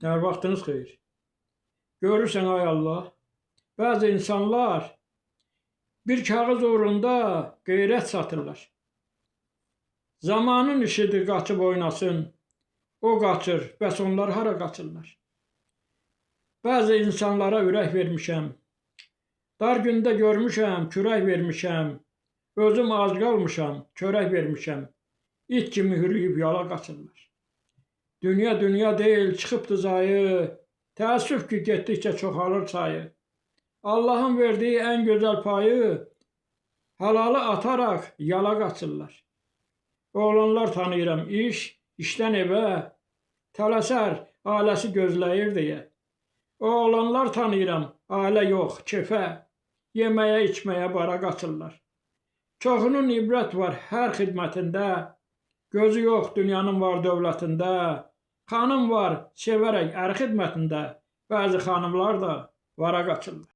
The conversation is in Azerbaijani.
Hər vaxtınız xeyir. Görürsən ay Allah, bəzi insanlar bir kağız uğrunda qeyrət satırlar. Zamanın işidir qaçıb oynasın, o qaçır, bəs onlar hara qaçırlar? Bəzi insanlara ürək vermişəm, dar gündə görmüşəm, kürək vermişəm, özüm az qalmışam, çörək vermişəm, it kimi hürüyüb yala qaçırlar. Dünya deyil, çıxıbdı zayı, təəssüf ki, getdikcə çoxalır sayı. Allahın verdiyi ən gözəl payı, halalı ataraq yala qaçırlar. Oğlanlar tanıyıram, işdən evə, tələsər, ailəsi gözləyir deyə. Oğlanlar tanıyıram, ailə yox, kefə, yeməyə, içməyə bara qaçırlar. Çoxunun ibrət var hər xidmətində, gözü yox dünyanın var dövlətində, xanım var sevərək ər xidmətində, bəzi xanımlar da vara qaçırlar.